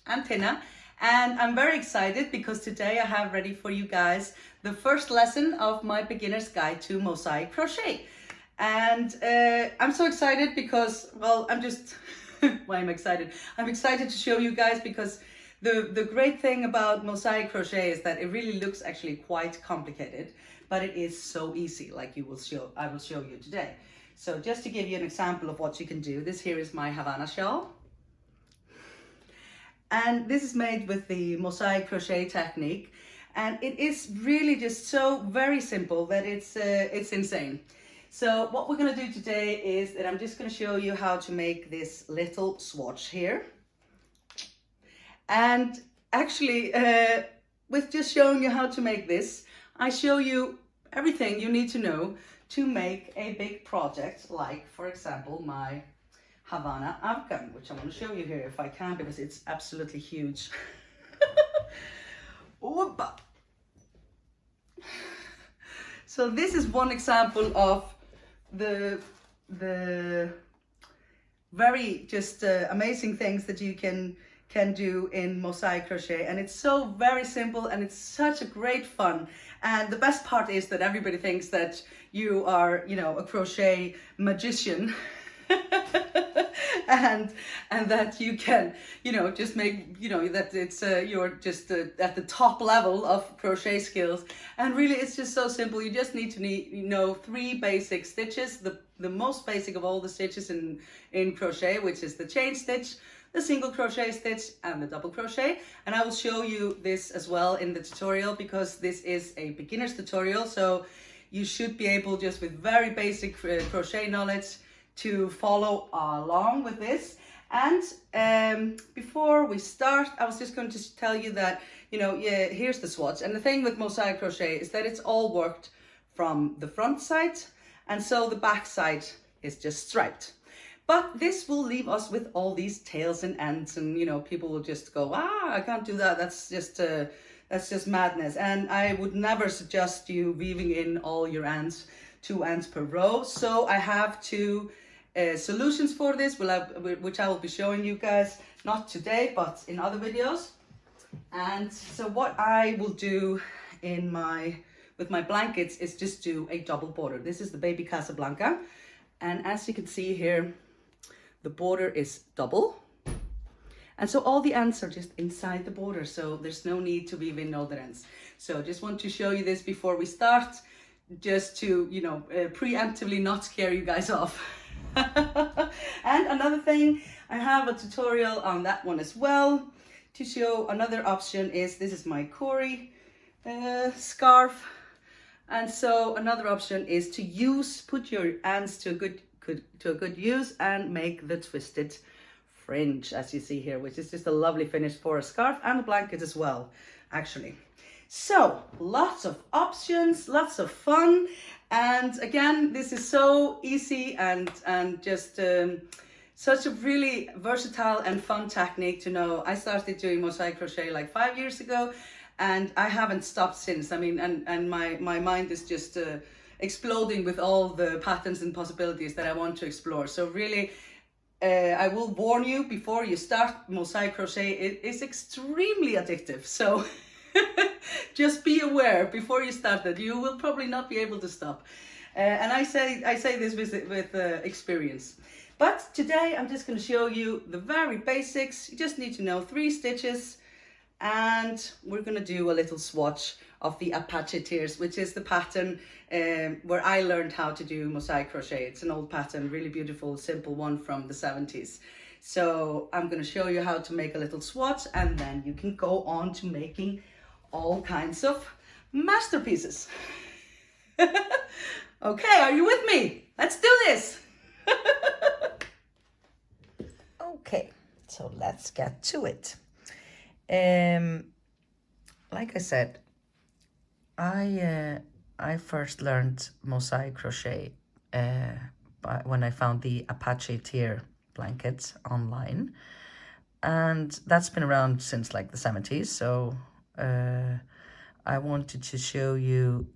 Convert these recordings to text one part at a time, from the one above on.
I'm Tina, and I'm very excited because today I have ready for you guys the first lesson of my beginner's guide to mosaic crochet. And I'm so excited because, well, I'm just, why I'm excited? I'm excited to show you guys because the great thing about mosaic crochet is that it really looks actually quite complicated, but it is so easy, like I will show you today. So just to give you an example of what you can do, this here is my Havana shawl. And this is made with the Mosaic Crochet Technique. And it is really just so very simple that it's insane. So what we're gonna do today is that I'm just gonna show you how to make this little swatch here. And actually, with just showing you how to make this, I show you everything you need to know to make a big project, like for example, my Havana afghan, which I'm going to show you here if I can, because it's absolutely huge. So this is one example of the very just amazing things that you can do in mosaic crochet, and it's so very simple and it's such a great fun. And the best part is that everybody thinks that you are, you know, a crochet magician. and that you can, you know, just make, you know, that it's you're just at the top level of crochet skills. And really it's just so simple. You just need to know 3 basic stitches, the most basic of all the stitches in crochet, which is the chain stitch, the single crochet stitch, and the double crochet. And I will show you this as well in the tutorial, because this is a beginner's tutorial, so you should be able, just with very basic crochet knowledge, to follow along with this. And before we start, I was just going to tell you that, you know, yeah, here's the swatch. And the thing with mosaic crochet is that it's all worked from the front side, and so the back side is just striped. But this will leave us with all these tails and ends, and you know, people will just go, I can't do that. That's just madness. And I would never suggest you weaving in all your ends, 2 ends per row. So I have 2 solutions for this, which I will be showing you guys, not today, but in other videos. And so what I will do with my blankets is just do a double border. This is the baby Casablanca, and as you can see here, the border is double, and so all the ends are just inside the border, so there's no need to weave in all the ends. So just want to show you this before we start, just to, you know, preemptively not scare you guys off. And another thing, I have a tutorial on that one as well. To show another option is, this is my Cori scarf, and so another option is to put your ends to a good use and make the twisted fringe, as you see here, which is just a lovely finish for a scarf and a blanket as well, actually. So lots of options, lots of fun, and again, this is so easy and just such a really versatile and fun technique to know. I started doing mosaic crochet like 5 years ago, and I haven't stopped since. I mean, and my mind is just exploding with all the patterns and possibilities that I want to explore. So really, I will warn you before you start mosaic crochet, it is extremely addictive. So just be aware before you start that you will probably not be able to stop. And I say this with experience. But today I'm just going to show you the very basics. You just need to know 3 stitches, and we're going to do a little swatch of the Apache tiers, which is the pattern where I learned how to do mosaic crochet. It's an old pattern, really beautiful, simple one from the 70s. So I'm going to show you how to make a little swatch, and then you can go on to making all kinds of masterpieces. Okay, are you with me? Let's do this. Okay, so let's get to it. Like I said, I first learned mosaic crochet when I found the Apache tier blankets online, and that's been around since like the 70s. So I wanted to show you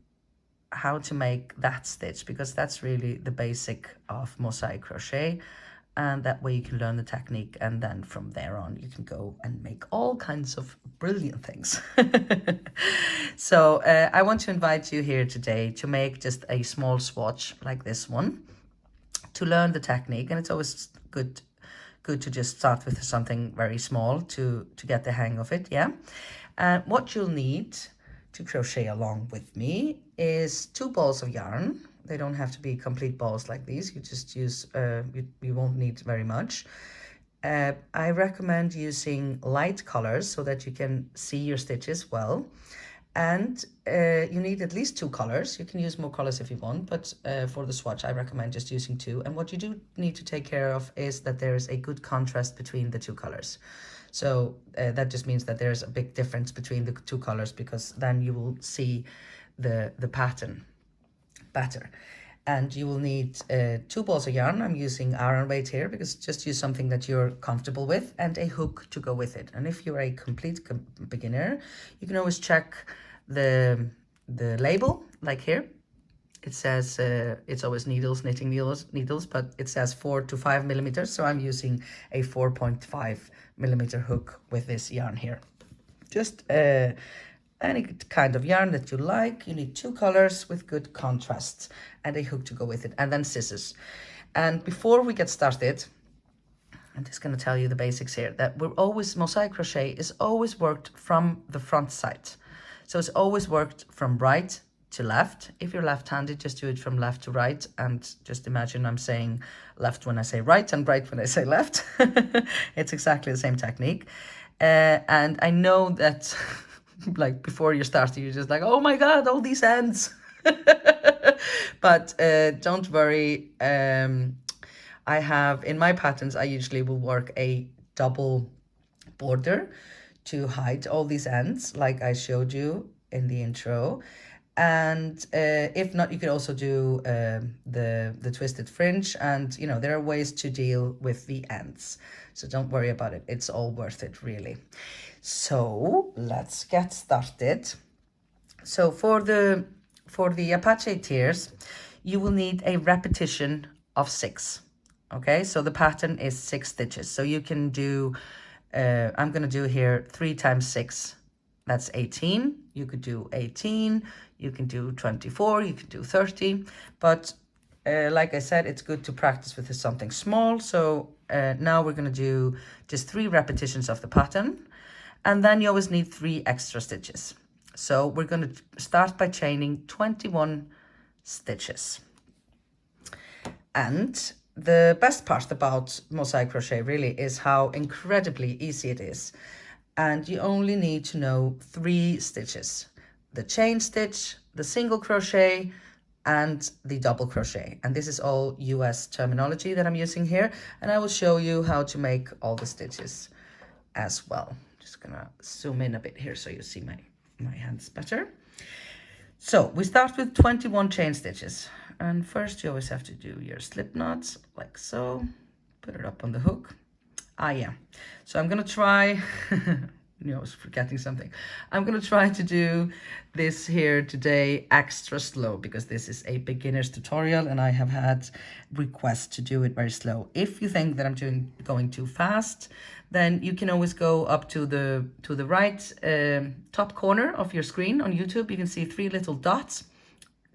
how to make that stitch, because that's really the basic of mosaic crochet. and that way you can learn the technique, and then from there on you can go and make all kinds of brilliant things. So I want to invite you here today to make just a small swatch like this one to learn the technique, and it's always good to just start with something very small to get the hang of it. Yeah. And what you'll need to crochet along with me is 2 balls of yarn. They don't have to be complete balls like these. You just use, you won't need very much. I recommend using light colors so that you can see your stitches well. And you need at least 2 colors. You can use more colors if you want, but for the swatch, I recommend just using 2. And what you do need to take care of is that there is a good contrast between the 2 colors. So that just means that there's a big difference between the 2 colors, because then you will see the pattern better. And you will need 2 balls of yarn. I'm using iron weight here because just use something that you're comfortable with, and a hook to go with it. And if you're a complete beginner, you can always check the label, like here. It says it's always needles, knitting needles, but it says 4 to 5 millimeters. So I'm using a 4.5 millimeter hook with this yarn here. Just any kind of yarn that you like. You need 2 colors with good contrasts and a hook to go with it, and then scissors. And before we get started, I'm just going to tell you the basics here, that Mosaic Crochet is always worked from the front side. So it's always worked from right to left. If you're left-handed, just do it from left to right, and just imagine I'm saying left when I say right and right when I say left. It's exactly the same technique. And I know that like before you start, you're just like, oh my God, all these ends. But don't worry. I have, in my patterns, I usually will work a double border to hide all these ends, like I showed you in the intro. And if not, you could also do the twisted fringe, and you know, there are ways to deal with the ends, so don't worry about it. It's all worth it, really. So let's get started. So for the Apache tiers, you will need a repetition of 6. Okay, so the pattern is 6 stitches. So you can do, I'm going to do here 3 times 6. That's 18. You could do 18. You can do 24. You can do 30. But like I said, it's good to practice with something small. So now we're going to do just 3 repetitions of the pattern. And then you always need 3 extra stitches. So we're going to start by chaining 21 stitches. And the best part about Mosaic Crochet really is how incredibly easy it is. And you only need to know 3 stitches: the chain stitch, the single crochet, and the double crochet. And this is all US terminology that I'm using here. And I will show you how to make all the stitches as well. Just gonna zoom in a bit here so you see my hands better. So we start with 21 chain stitches, and first you always have to do your slip knots like so. Put it up on the hook. Yeah, so I'm gonna try I was forgetting something. I'm gonna try to do this here today extra slow, because this is a beginner's tutorial and I have had requests to do it very slow. If you think that I'm going too fast, then you can always go up to the right top corner of your screen on YouTube. You can see 3 little dots.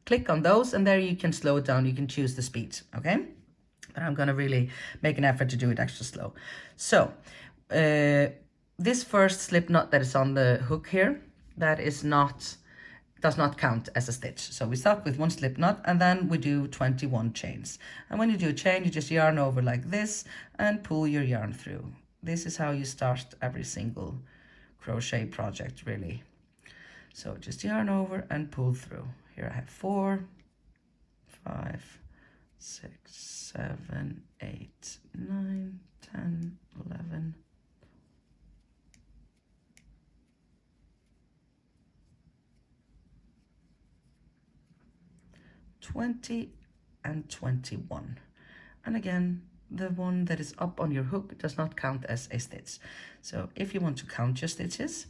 Click on those, and there you can slow it down. You can choose the speed, okay? But I'm gonna really make an effort to do it extra slow. So this first slip knot that is on the hook here, that does not count as a stitch. So we start with 1 slip knot, and then we do 21 chains. And when you do a chain, you just yarn over like this and pull your yarn through. This is how you start every single crochet project, really. So just yarn over and pull through. Here I have 4, 5, 6, 7, 8, 9, 10, 11, 20, and 21. And again, the one that is up on your hook does not count as a stitch. So if you want to count your stitches,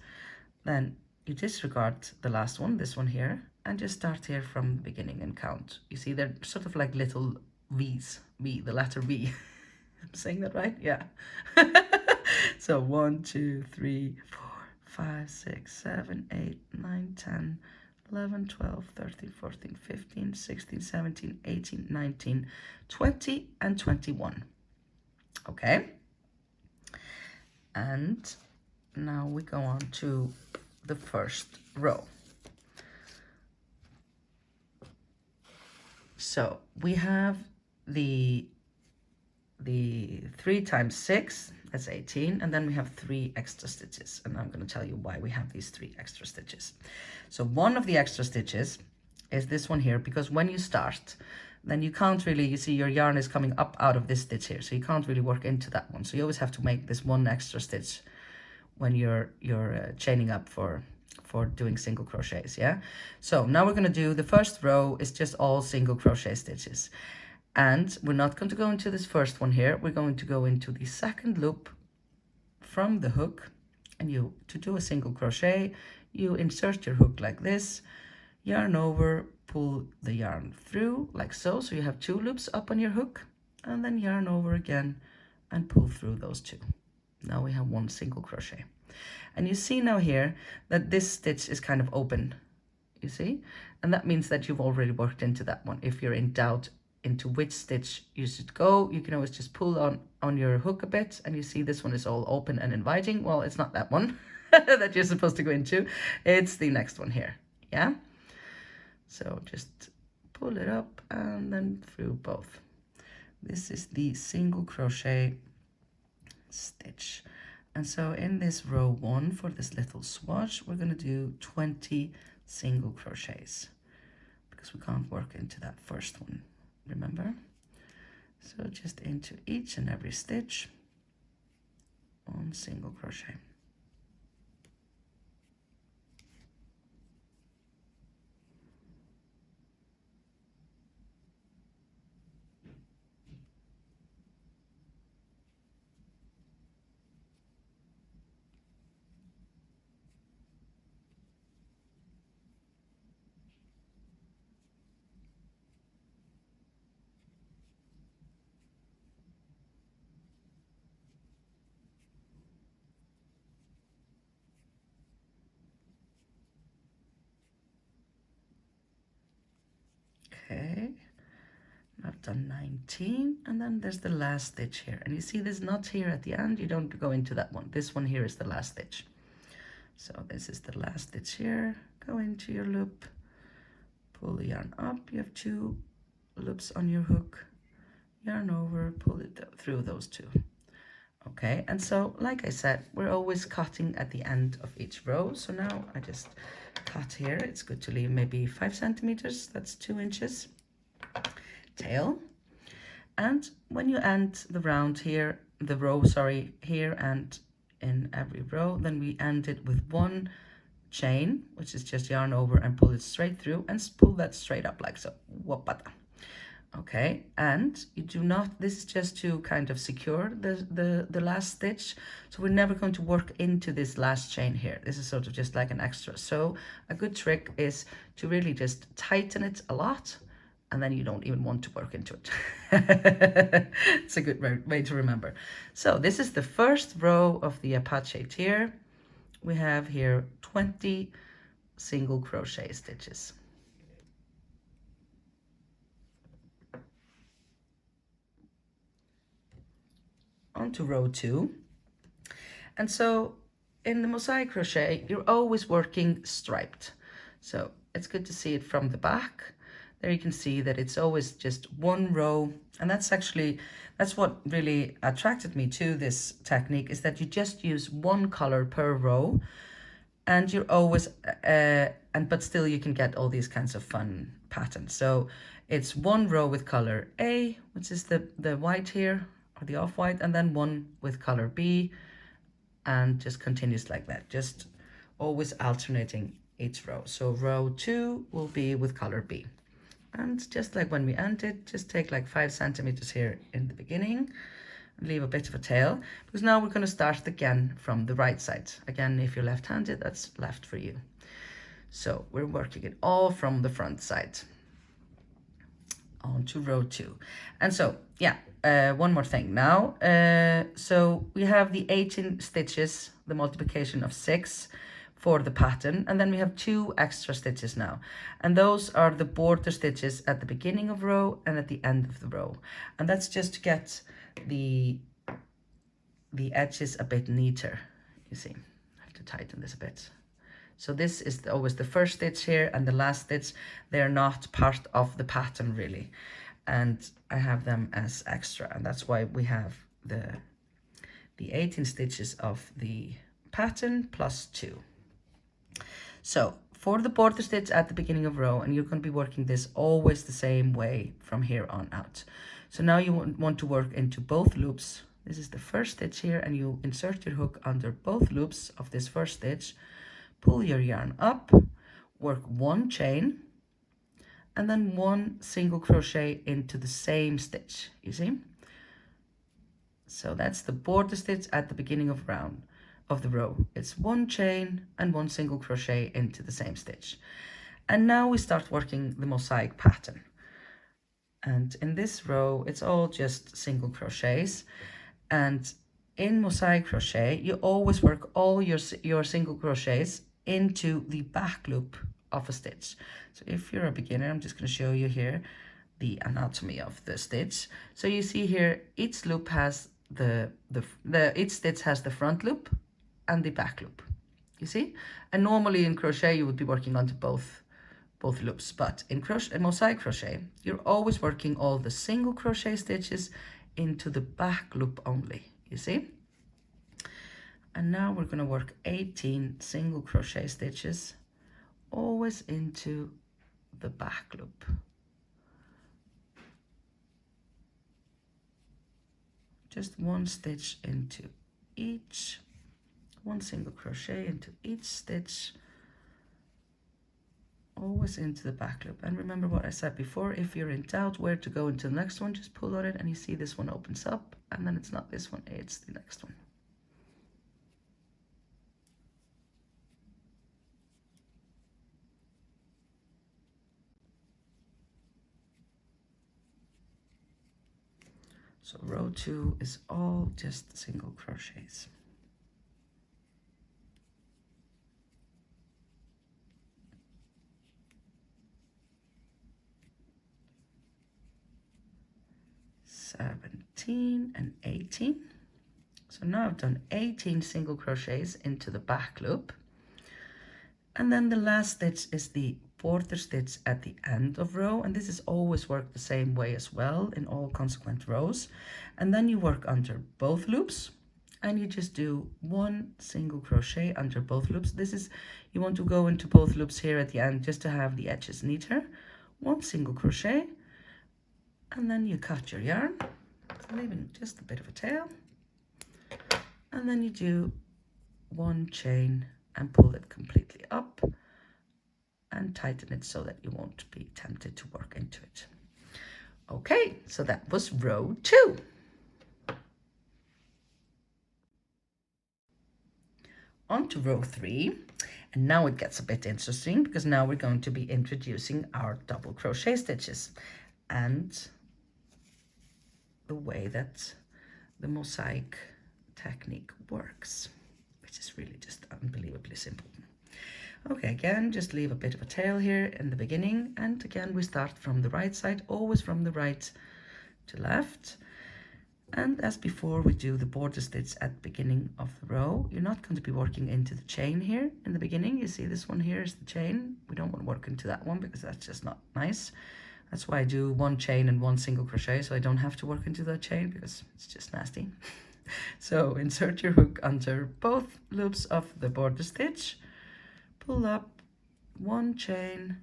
then you disregard the last one, this one here, and just start here from the beginning and count. You see, they're sort of like little V's, the letter V. I'm saying that right? Yeah. So 1, 2, 3, 4, 5, 6, 7, 8, 9, 10, 11, 12, 13, 14, 15, 16, 17, 18, 19, 20, and 21. Okay. And now we go on to the first row. So we have the 3 times 6, that's 18, and then we have 3 extra stitches, and I'm going to tell you why we have these 3 extra stitches. So one of the extra stitches is this one here, because when you start, then you can't really, you see your yarn is coming up out of this stitch here, so you can't really work into that one. So you always have to make this one extra stitch when you're chaining up for doing single crochets. Yeah, so now we're going to do the first row is just all single crochet stitches, and we're not going to go into this first one here. We're going to go into the second loop from the hook, and to do a single crochet, you insert your hook like this, yarn over, pull the yarn through like so, so you have 2 loops up on your hook, and then yarn over again and pull through those 2. Now we have 1 single crochet, and you see now here that this stitch is kind of open, you see, and that means that you've already worked into that one. If you're in doubt into which stitch you should go, you can always just pull on your hook a bit, and you see this one is all open and inviting. Well, it's not that one that you're supposed to go into, it's the next one here. Yeah, so just pull it up and then through both. This is the single crochet stitch, and so in this row 1 for this little swatch, we're going to do 20 single crochets because we can't work into that first one, remember? So just into each and every stitch 1 single crochet. Okay, I've done 19, and then there's the last stitch here, and you see this knot here at the end, you don't go into that one. This one here is the last stitch. So this is the last stitch here, go into your loop, pull the yarn up, you have 2 loops on your hook, yarn over, pull it through those 2. Okay, and so like I said, we're always cutting at the end of each row. So now I just cut here. It's good to leave maybe 5 centimeters, that's 2 inches tail. And when you end the round here, the row, sorry, here and in every row, then we end it with 1 chain, which is just yarn over and pull it straight through and pull that straight up like so. Wapata. Okay, and you do not, this is just to kind of secure the last stitch, so we're never going to work into this last chain here. This is sort of just like an extra. So a good trick is to really just tighten it a lot, and then you don't even want to work into it. It's a good way to remember. So this is the first row of the Apache tier. We have here 20 single crochet stitches. Onto row 2, and so in the Mosaic crochet you're always working striped, so it's good to see it from the back. There you can see that it's always just 1 row, and that's what really attracted me to this technique, is that you just use 1 color per row, and you're always but still you can get all these kinds of fun patterns. So it's 1 row with color A, which is the white here, or the off-white, and then 1 with color B, and just continues like that, just always alternating each row. So row 2 will be with color B, and just like when we end it, just take like 5 centimeters here in the beginning and leave a bit of a tail, because now we're going to start again from the right side. Again, if you're left-handed, that's left for you. So we're working it all from the front side. on to row 2. And so, yeah, one more thing now. So we have the 18 stitches, the multiplication of 6 for the pattern, and then we have 2 extra stitches now, and those are the border stitches at the beginning of row and at the end of the row, and that's just to get the edges a bit neater. You see, I have to tighten this a bit. So this is always the first stitch here, and the last stitch, they're not part of the pattern really, and I have them as extra, and that's why we have the 18 stitches of the pattern plus 2. So for the border stitch at the beginning of row, and you're going to be working this always the same way from here on out. So now you want to work into both loops. This is the first stitch here, and you insert your hook under both loops of this first stitch, pull your yarn up, work 1 chain, and then 1 single crochet into the same stitch, you see? So that's the border stitch at the beginning of the row. It's 1 chain and 1 single crochet into the same stitch. And now we start working the mosaic pattern. And in this row, it's all just single crochets. And in mosaic crochet, you always work all your single crochets into the back loop of a stitch. So if you're a beginner, I'm just going to show you here the anatomy of the stitch. So you see here, each loop has each stitch has the front loop and the back loop, you see? And normally in crochet, you would be working onto both loops, but in mosaic crochet, you're always working all the single crochet stitches into the back loop only, you see? And now we're going to work 18 single crochet stitches always into the back loop. Just 1 stitch into each, 1 single crochet into each stitch, always into the back loop. And remember what I said before, if you're in doubt where to go into the next one, just pull on it and you see this one opens up, and then it's not this one, it's the next one. So row 2 is all just single crochets. And 18. So now I've done 18 single crochets into the back loop, and then the last stitch is the border stitch at the end of row, and this is always worked the same way as well in all consequent rows. And then you work under both loops, and you just do 1 single crochet under both loops. This is, you want to go into both loops here at the end just to have the edges neater. 1 single crochet, and then you cut your yarn, leaving just a bit of a tail, and then you do 1 chain and pull it completely up and tighten it so that you won't be tempted to work into it. Okay, so that was row 2. On to row 3, and now it gets a bit interesting because now we're going to be introducing our double crochet stitches and the way that the mosaic technique works, which is really just unbelievably simple. Okay, again, just leave a bit of a tail here in the beginning, and again we start from the right side, always from the right to left. And as before, we do the border stitch at the beginning of the row. You're not going to be working into the chain here in the beginning. You see this one here is the chain. We don't want to work into that one because that's just not nice. That's why I do 1 chain and 1 single crochet, so I don't have to work into that chain because it's just nasty. So insert your hook under both loops of the border stitch, pull up 1 chain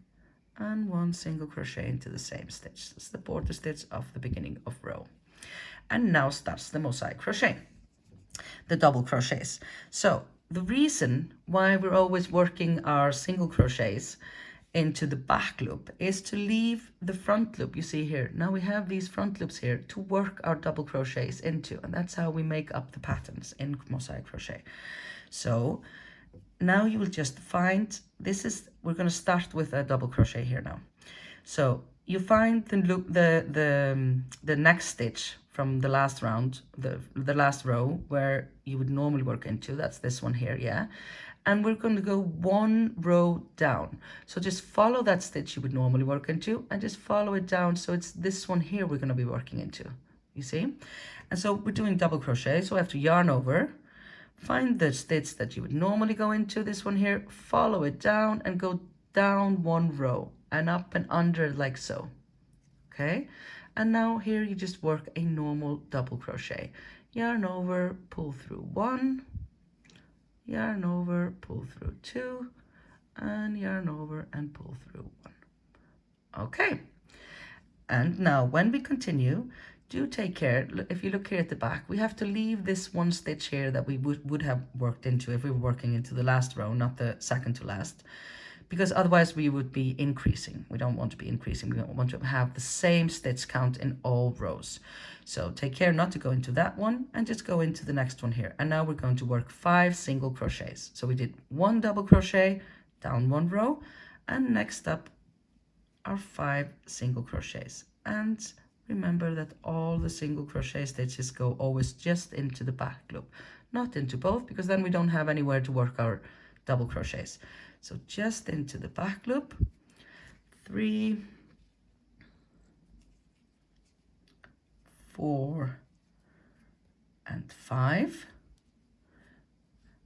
and 1 single crochet into the same stitch. That's the border stitch of the beginning of row. And now starts the mosaic crochet, the double crochets. So the reason why we're always working our single crochets into the back loop is to leave the front loop, you see here. Now we have these front loops here to work our double crochets into, and that's how we make up the patterns in mosaic crochet. So now you will just find, we're going to start with a double crochet here now. So you find the loop, the next stitch from the last round, the last row where you would normally work into. That's this one here, yeah. And we're going to go one row down. So just follow that stitch you would normally work into and just follow it down. So it's this one here we're going to be working into, you see? And so we're doing double crochet. So I have to yarn over, find the stitch that you would normally go into, this one here, follow it down and go down one row and up and under like so. Okay, and now here you just work a normal double crochet. Yarn over, pull through one, yarn over, pull through two, and yarn over and pull through one. Okay, and now when we continue, do take care. If you look here at the back, we have to leave this one stitch here that we would have worked into if we were working into the last row, not the second to last, because otherwise we would be increasing. We don't want to be increasing. We want to have the same stitch count in all rows. So take care not to go into that one and just go into the next one here. And now we're going to work 5 single crochets. So we did 1 double crochet, down 1 row, and next up are 5 single crochets. And remember that all the single crochet stitches go always just into the back loop, not into both, because then we don't have anywhere to work our double crochets. So just into the back loop, 3, 4, and 5.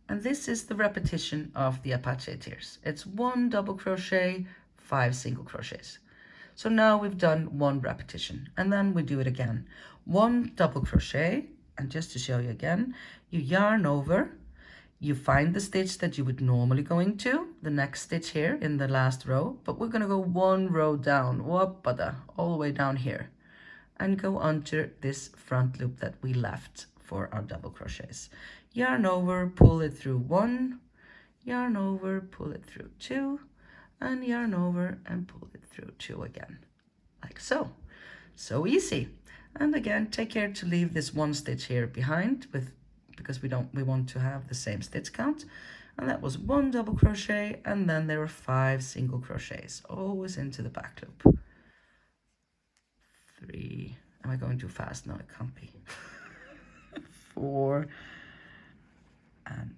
And this is the repetition of the Apache tiers. It's 1 double crochet, 5 single crochets. So now we've done 1 repetition, and then we do it again. 1 double crochet, and just to show you again, you yarn over, you find the stitch that you would normally go into, the next stitch here in the last row, but we're going to go 1 row down, all the way down here, and go under this front loop that we left for our double crochets. Yarn over, pull it through 1, yarn over, pull it through 2, and yarn over and pull it through 2 again, like so. So easy. And again, take care to leave this 1 stitch here behind because we want to have the same stitch count. And that was 1 double crochet, and then there were 5 single crochets, always into the back loop. 3, am I going too fast? No, it can't be. 4 and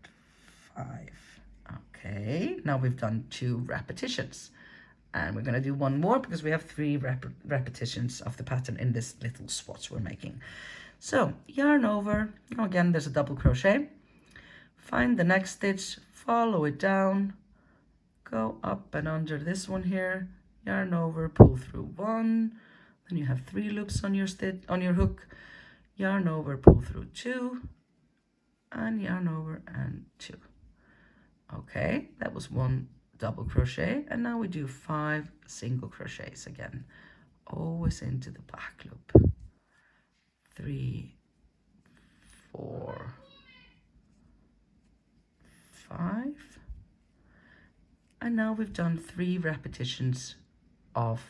5. Okay, now we've done 2 repetitions, and we're going to do 1 more because we have 3 repetitions of the pattern in this little swatch we're making. So yarn over, again there's a double crochet, find the next stitch, follow it down, go up and under this one here, yarn over, pull through 1, then you have 3 loops on your hook, yarn over, pull through 2, and yarn over and 2. Okay, that was 1 double crochet, and now we do 5 single crochets again, always into the back loop. 3, 4, 5, and now we've done 3 repetitions of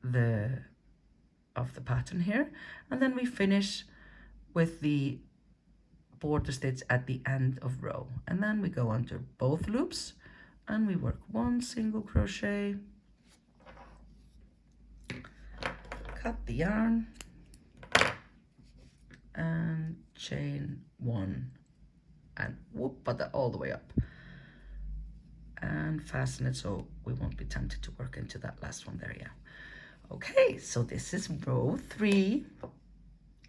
the pattern here, and then we finish with the border stitch at the end of row, and then we go under both loops and we work 1 single crochet, cut the yarn and chain 1 and whoop that all the way up and fasten it so we won't be tempted to work into that last one there. Yeah, okay, so this is row 3,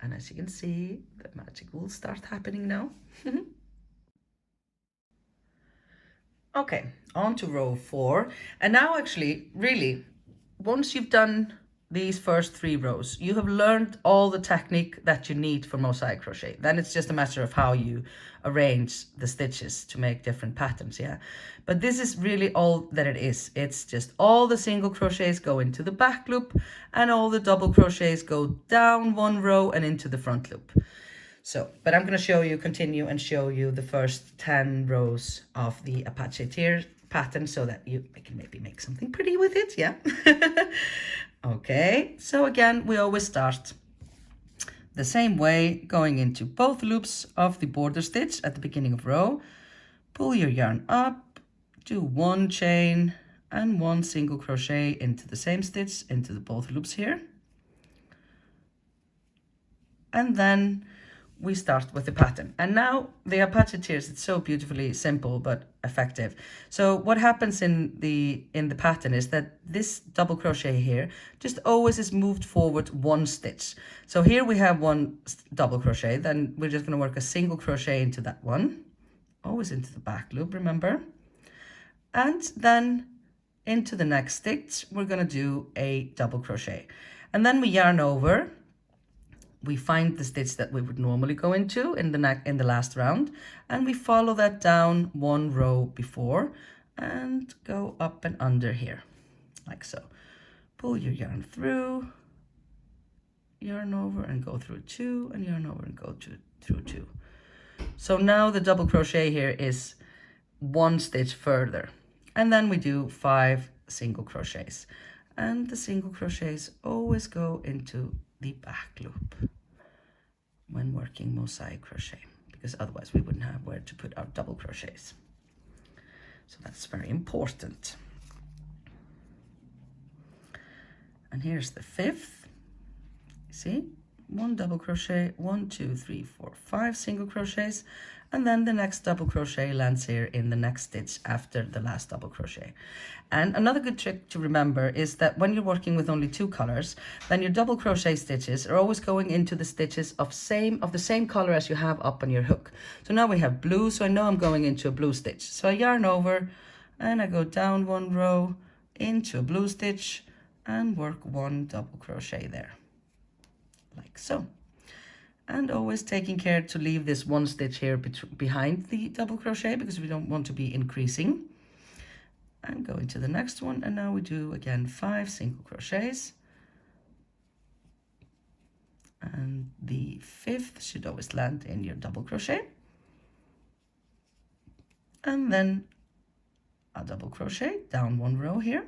and as you can see the magic will start happening now. Okay, on to row 4, and now actually really once you've done these first 3 rows, you have learned all the technique that you need for mosaic crochet. Then it's just a matter of how you arrange the stitches to make different patterns, yeah. But this is really all that it is. It's just all the single crochets go into the back loop and all the double crochets go down 1 row and into the front loop. So, but I'm going to continue and show you the first 10 rows of the Apache tier pattern so that you can maybe make something pretty with it, yeah. Okay, so again, we always start the same way, going into both loops of the border stitch at the beginning of row, pull your yarn up, do 1 chain, and 1 single crochet into the same stitch into the both loops here. And then we start with the pattern. And now the Apache Tears, it's so beautifully simple but effective. So what happens in the pattern is that this double crochet here just always is moved forward 1 stitch. So here we have 1 double crochet, then we're just going to work a single crochet into that one, always into the back loop, remember? And then into the next stitch we're going to do a double crochet, and then we yarn over. We find the stitch that we would normally go into in the last round, and we follow that down 1 row before and go up and under here, like so. Pull your yarn through, yarn over and go through 2, and yarn over and go through 2. So now the double crochet here is 1 stitch further, and then we do 5 single crochets, and the single crochets always go into the back loop when working mosaic crochet, because otherwise we wouldn't have where to put our double crochets. So that's very important. And here's the 5th. See, 1 double crochet, 1, 2, 3, 4, 5 single crochets, and then the next double crochet lands here in the next stitch after the last double crochet. And another good trick to remember is that when you're working with only 2 colors, then your double crochet stitches are always going into the stitches of the same color as you have up on your hook. So now we have blue, so I know I'm going into a blue stitch. So I yarn over and I go down 1 row into a blue stitch and work 1 double crochet there, like so. And always taking care to leave this 1 stitch here behind the double crochet, because we don't want to be increasing. And go into the next one, and now we do again 5 single crochets, and the 5th should always land in your double crochet, and then a double crochet down 1 row here,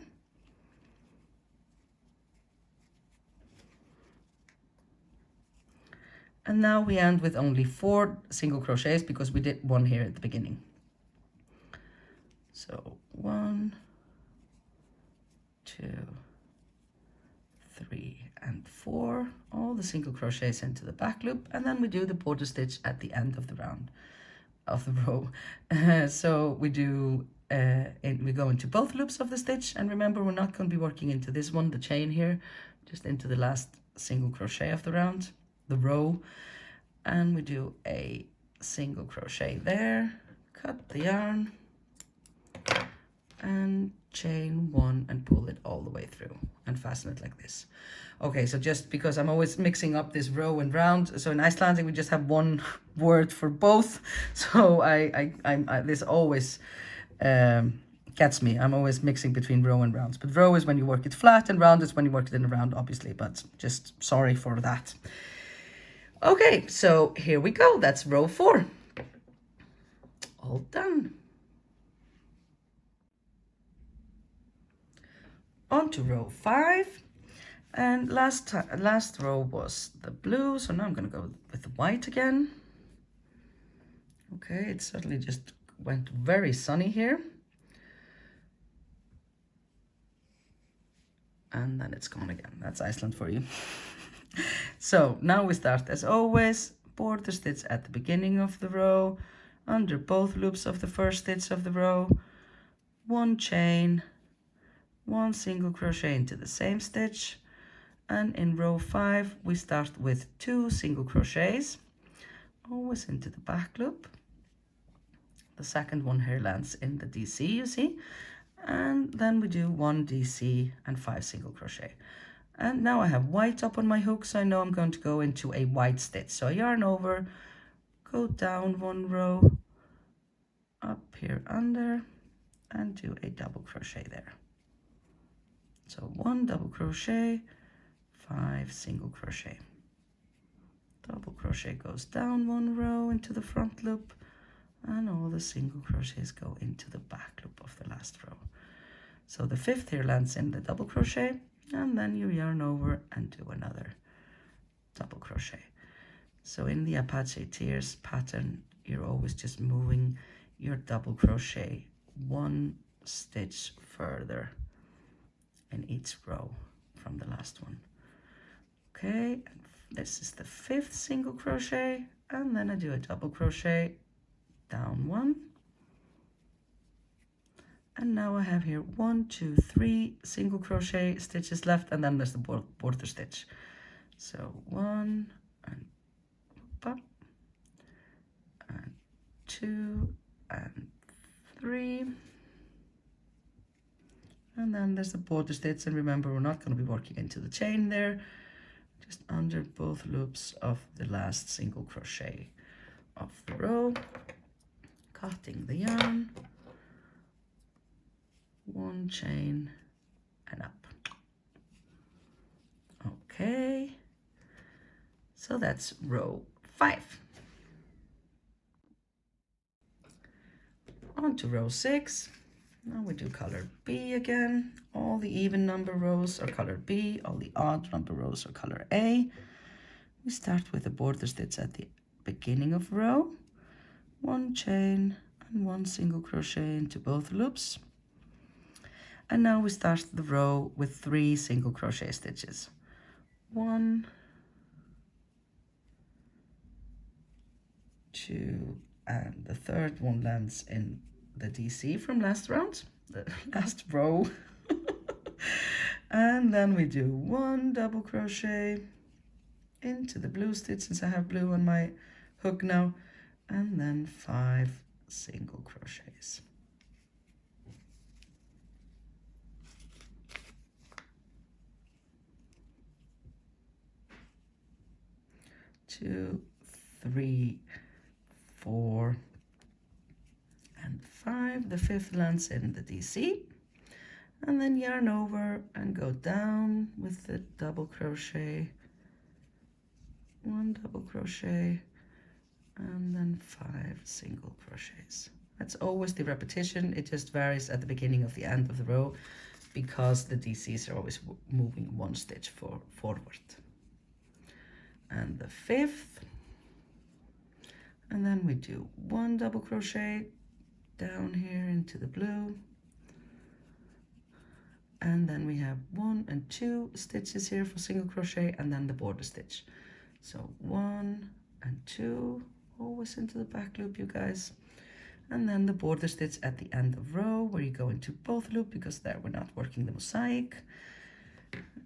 and now we end with only 4 single crochets because we did 1 here at the beginning. So 1, 2, 3, and 4, all the single crochets into the back loop, and then we do the border stitch at the end of the round of the row. So we do we go into both loops of the stitch, and remember we're not going to be working into this one, the chain here, just into the last single crochet of the round, the row, and we do a single crochet there, cut the yarn and chain 1 and pull it all the way through and fasten it like this. Okay, so just because I'm always mixing up this row and round, so in Icelandic we just have 1 word for both, so this always gets me. I'm always mixing between row and rounds, but row is when you work it flat and round is when you work it in a round, obviously, but just sorry for that. Okay, so here we go. That's row 4. All done. On to row 5, and last row was the blue, so now I'm going to go with the white again. Okay, it certainly just went very sunny here, and then it's gone again. That's Iceland for you. So now we start as always, border stitch at the beginning of the row, under both loops of the first stitch of the row, 1 chain, 1 single crochet into the same stitch, and in row 5 we start with 2 single crochets, always into the back loop. The second one here lands in the DC, you see, and then we do 1 DC and 5 single crochet. And now I have white up on my hook, so I know I'm going to go into a white stitch. So I yarn over, go down 1 row, up here under, and do a double crochet there. So 1 double crochet, 5 single crochet. Double crochet goes down 1 row into the front loop, and all the single crochets go into the back loop of the last row. So the 5th here lands in the double crochet, and then you yarn over and do another double crochet. So in the Apache Tears pattern, you're always just moving your double crochet 1 stitch further in each row from the last one. Okay, and this is the 5th single crochet, and then I do a double crochet, down 1, and now I have here 1, 2, 3 single crochet stitches left, and then there's the border stitch. So 1 and up, and 2 and 3, and then there's the border stitch. And remember, we're not going to be working into the chain there, just under both loops of the last single crochet of the row, cutting the yarn, 1 chain and up. Okay, so that's row 5. On to row 6. Now we do color B again. All the even number rows are color B, all the odd number rows are color A. We start with the border stitch at the beginning of row, 1 chain and 1 single crochet into both loops. And now we start the row with 3 single crochet stitches. 1, 2, and the third one lands in the DC from last round, the last row. And then we do 1 double crochet into the blue stitch, since I have blue on my hook now, and then 5 single crochets. 2, 3, 4, and 5. The 5th lands in the DC, and then yarn over and go down with the double crochet, 1 double crochet, and then 5 single crochets. That's always the repetition. It just varies at the beginning of the end of the row, because the DCs are always moving 1 stitch forward. And the 5th, and then we do 1 double crochet down here into the blue, and then we have 1 and 2 stitches here for single crochet, and then the border stitch. So 1 and 2, always into the back loop, you guys, and then the border stitch at the end of row, where you go into both loop, because there we're not working the mosaic,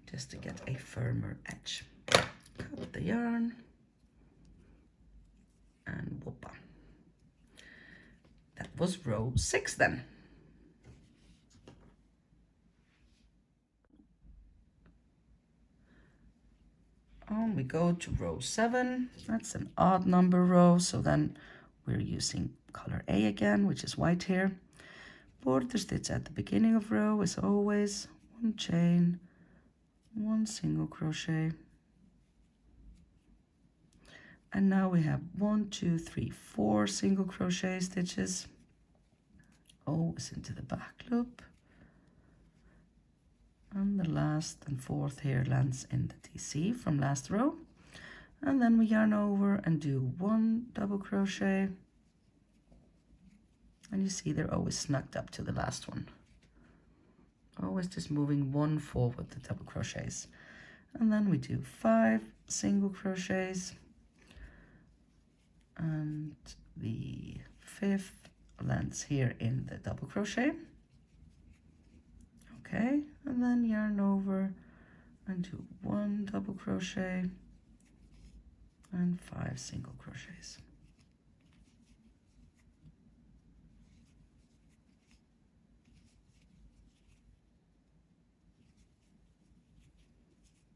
just to get a firmer edge. Cut the yarn, and whoopa. That was row 6 then. On we go to row 7. That's an odd number row, so then we're using color A again, which is white here. Border stitch at the beginning of row is always 1 chain, 1 single crochet. And now we have 1, 2, 3, 4 single crochet stitches, always into the back loop. And the last and 4th here lands in the DC from last row. And then we yarn over and do 1 double crochet. And you see they're always snugged up to the last one. Always just moving 1 forward, the double crochets. And then we do 5 single crochets. And the 5th lands here in the double crochet. Okay, and then yarn over and do 1 double crochet and 5 single crochets.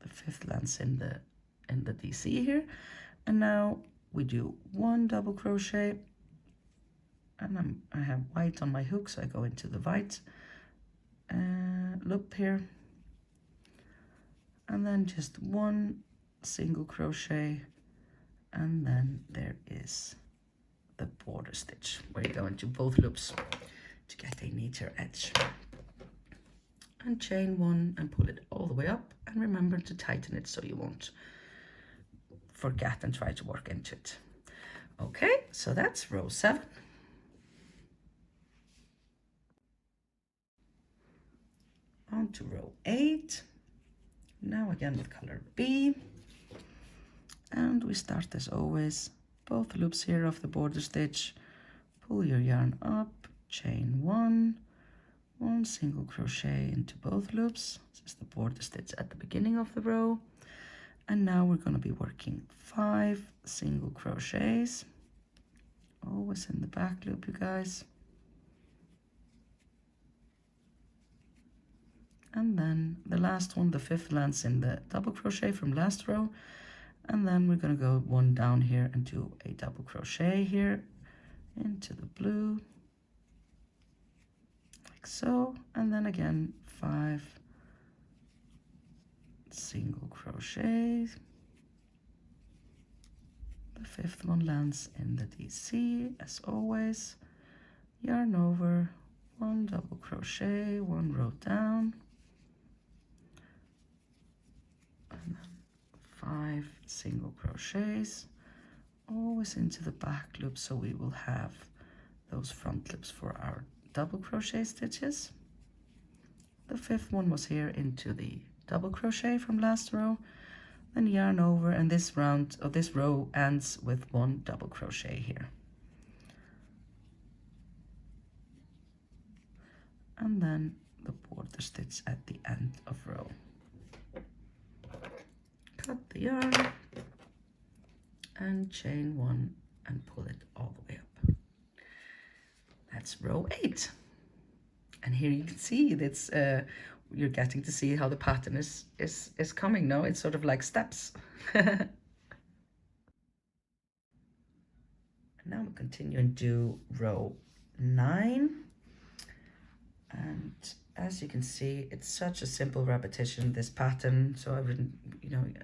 The 5th lands in the DC here, and now we do 1 double crochet, and I have white on my hook, so I go into the white loop here, and then just 1 single crochet, and then there is the border stitch where you go into both loops to get a neater edge, and chain 1 and pull it all the way up, and remember to tighten it so you won't forget and try to work into it. Okay, so that's row 7. on to row 8. Now again with color B, and we start as always, both loops here of the border stitch, pull your yarn up, chain 1 single crochet into both loops. This is the border stitch at the beginning of the row, and now we're going to be working 5 single crochets, always in the back loop, you guys. And then the last one, the 5th, lands in the double crochet from last row, and then we're going to go 1 down here and do a double crochet here into the blue, like so, and then again 5 single crochets. The 5th one lands in the DC as always, yarn over, 1 double crochet, 1 row down, and then 5 single crochets, always into the back loop, so we will have those front loops for our double crochet stitches. The 5th one was here into the double crochet from last row, then yarn over, and this round of this row ends with 1 double crochet here, and then the border stitch at the end of row. Cut the yarn and chain 1 and pull it all the way up. That's row 8, and here you can see that's you're getting to see how the pattern is coming now. It's sort of like steps. And now we continue and do row 9, and as you can see, it's such a simple repetition, this pattern. So I've written,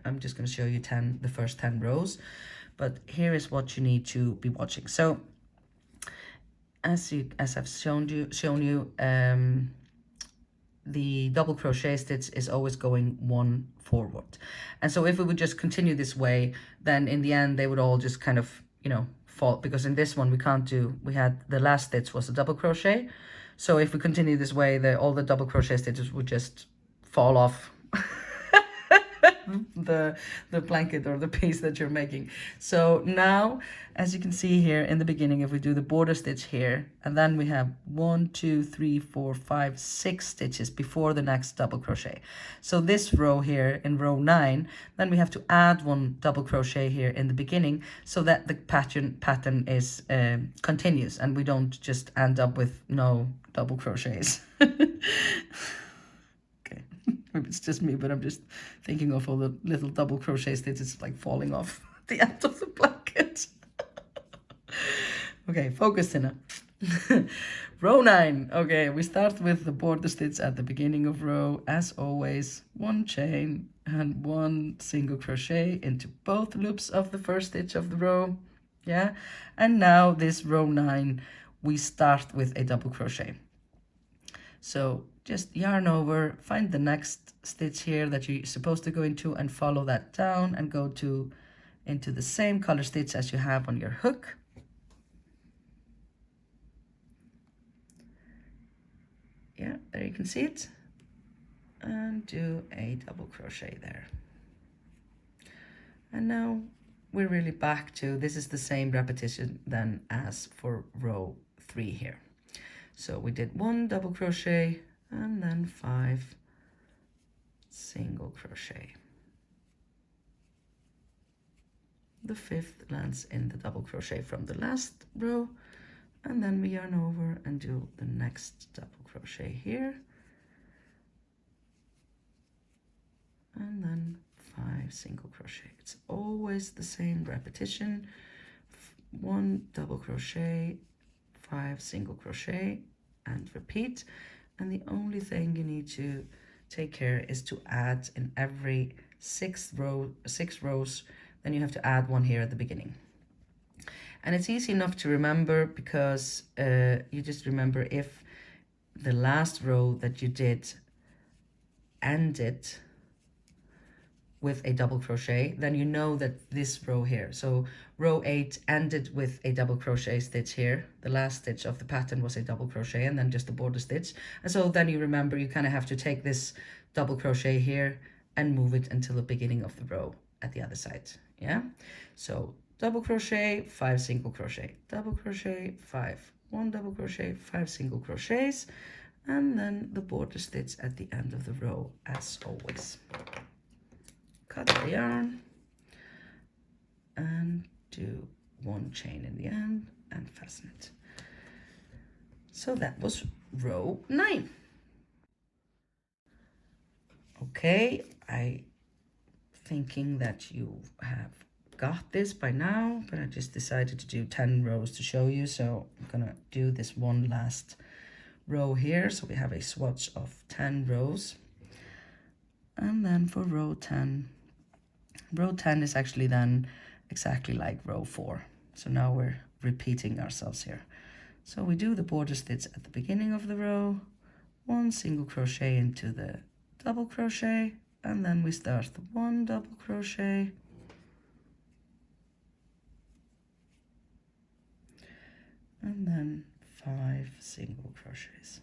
I'm just going to show you the first 10 rows, but here is what you need to be watching. So as I've shown you, the double crochet stitch is always going 1 forward, and so if we would just continue this way, then in the end they would all just kind of fall, because in this one we had the last stitch was a double crochet. So if we continue this way, all the double crochet stitches would just fall off the blanket or the piece that you're making. So now, as you can see here in the beginning, if we do the border stitch here, and then we have 1, 2, 3, 4, 5, 6 stitches before the next double crochet. So this row here in row 9, then we have to add 1 double crochet here in the beginning, so that the pattern is continuous, and we don't just end up with no double crochets. Maybe it's just me, but I'm just thinking of all the little double crochet stitches like falling off the end of the blanket. Okay, focus, Tina. Row 9. Okay, we start with the border stitch at the beginning of row. As always, 1 chain and 1 single crochet into both loops of the first stitch of the row. Yeah, and now this row 9, we start with a double crochet. So just yarn over, find the next stitch here that you're supposed to go into, and follow that down and go into the same color stitch as you have on your hook. Yeah, there you can see it. And do a double crochet there. And now we're really back to, this is the same repetition then as for row 3 here. So we did 1 double crochet and then 5 single crochet. The 5th lands in the double crochet from the last row, and then we yarn over and do the next double crochet here, and then 5 single crochet. It's always the same repetition: 1 double crochet, 5 single crochet, and repeat. And the only thing you need to take care is to add in every 6 rows, then you have to add 1 here at the beginning. And it's easy enough to remember, because you just remember if the last row that you did ended with a double crochet, then you know that this row here, so row 8 ended with a double crochet stitch here. The last stitch of the pattern was a double crochet and then just a border stitch. And so then you remember you kind of have to take this double crochet here and move it until the beginning of the row at the other side. Yeah, so double crochet, 5 single crochet, double crochet, 5, 1 double crochet, 5 single crochets, and then the border stitch at the end of the row as always. Cut the yarn and do 1 chain in the end and fasten it. So that was row 9. Okay, I thinking that you have got this by now, but I just decided to do 10 rows to show you, so I'm gonna do this one last row here. So we have a swatch of 10 rows, and then for row 10 is actually then exactly like row 4. So now we're repeating ourselves here. So we do the border stitch at the beginning of the row, 1 single crochet into the double crochet, and then we start the 1 double crochet, and then 5 single crochets.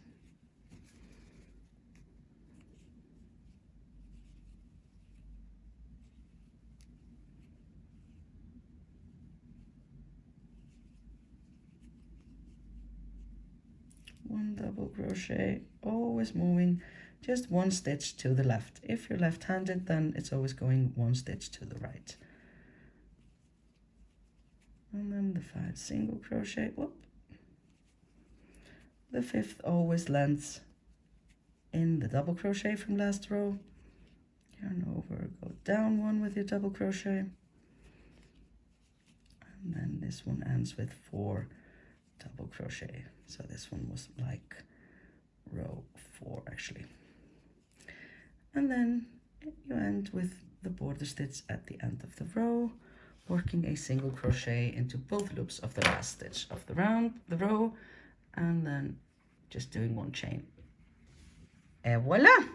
One double crochet, always moving just 1 stitch to the left. If you're left-handed, then it's always going 1 stitch to the right. And then the 5 single crochet, whoop. The 5th always lands in the double crochet from last row. Yarn over, go down 1 with your double crochet. And then this one ends with 4 double crochet. So this one was like row 4 actually. And then you end with the border stitch at the end of the row, working a single crochet into both loops of the last stitch of the row, and then just doing 1 chain. Et voila!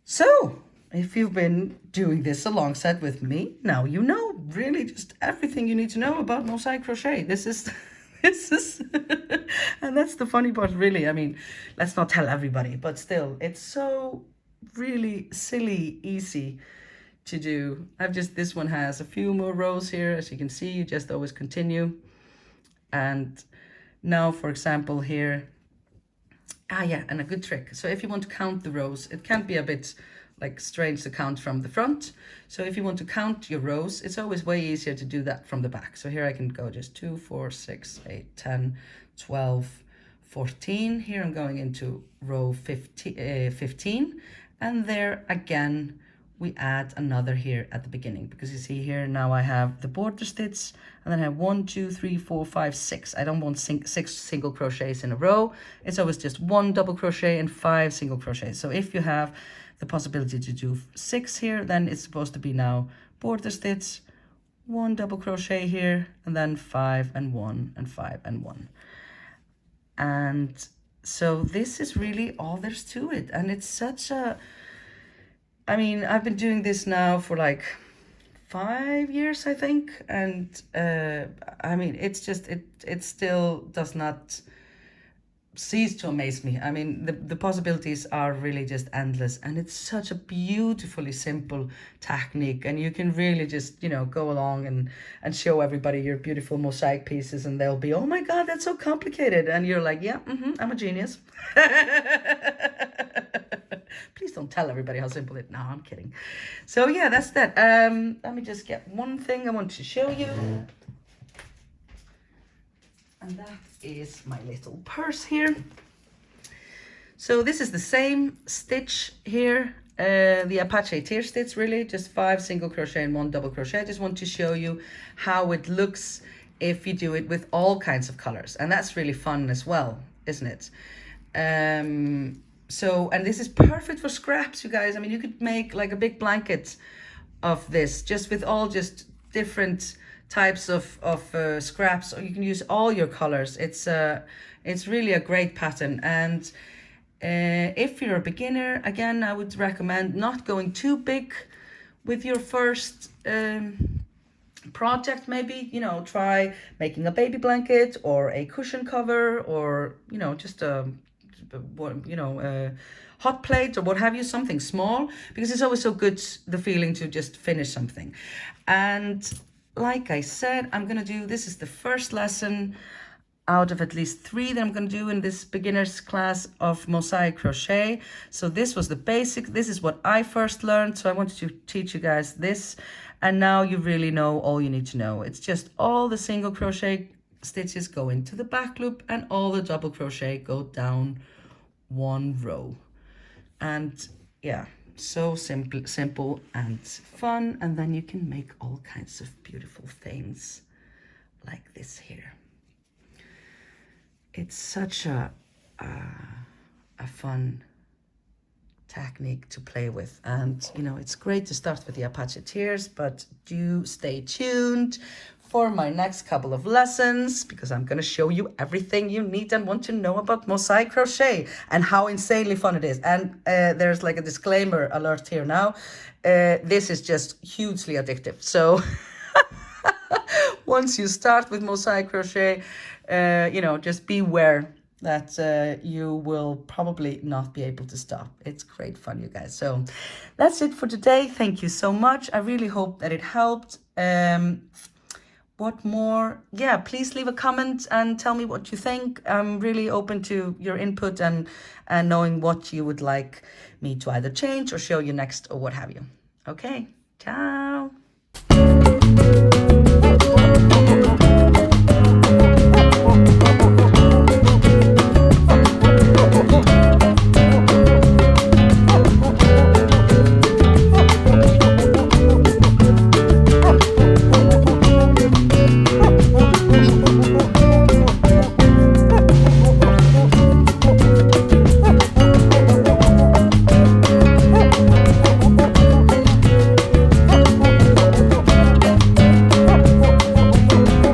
So if you've been doing this alongside with me, now you know really just everything you need to know about Mosaic Crochet. This is and that's the funny part, really. I mean, let's not tell everybody, but still, it's so really silly easy to do. This one has a few more rows here. As you can see, you just always continue. And now, for example, here, and a good trick. So if you want to count the rows, it can be a bit like strange to count from the front. So if you want to count your rows, it's always way easier to do that from the back. So here I can go just 2, 4, 6, 8, 10, 12, 14. Here I'm going into row 15. And there again, we add another here at the beginning, because you see here now I have the border stitch, and then I have 1, 2, 3, 4, 5, 6. I don't want 6 single crochets in a row. It's always just 1 double crochet and 5 single crochets. So if you have the possibility to do 6 here, then it's supposed to be now border stitch, 1 double crochet here, and then 5 and 1 and 5 and 1. And so this is really all there's to it. And it's such a, I mean, I've been doing this now for like 5 years, I think. And I mean, it's just, it still does not cease to amaze me. I mean, the possibilities are really just endless, and it's such a beautifully simple technique, and you can really just, you know, go along and show everybody your beautiful mosaic pieces, and they'll be, oh my god, that's so complicated, and you're like, yeah, I'm a genius. Please don't tell everybody how simple it. No, I'm kidding. So yeah, that's that. Let me just get one thing I want to show you. And that is my little purse here. So this is the same stitch here, the Apache tear stitch, really, just 5 single crochet and 1 double crochet. I just want to show you how it looks if you do it with all kinds of colors. And that's really fun as well, isn't it? And this is perfect for scraps, you guys. I mean, you could make like a big blanket of this just with all just different types of scraps, or you can use all your colors. It's really a great pattern. And if you're a beginner, again, I would recommend not going too big with your first project, maybe, you know, try making a baby blanket or a cushion cover, or, you know, just a hot plate or what have you, something small, because it's always so good, the feeling to just finish something. And like I said, this is the first lesson out of at least 3 that I'm going to do in this beginner's class of Mosaic Crochet. So this was the basic, this is what I first learned, so I wanted to teach you guys this, and now you really know all you need to know. It's just all the single crochet stitches go into the back loop, and all the double crochet go down 1 row. And yeah, so simple and fun, and then you can make all kinds of beautiful things like this here. It's such a fun technique to play with, and you know, it's great to start with the Apacheteers, but do stay tuned for my next couple of lessons, because I'm going to show you everything you need and want to know about Mosaic Crochet and how insanely fun it is. And there's like a disclaimer alert here now. This is just hugely addictive. So once you start with Mosaic Crochet, you know, just beware that you will probably not be able to stop. It's great fun, you guys. So that's it for today. Thank you so much. I really hope that it helped. What more? Yeah, please leave a comment and tell me what you think. I'm really open to your input and knowing what you would like me to either change or show you next or what have you. Okay, ciao.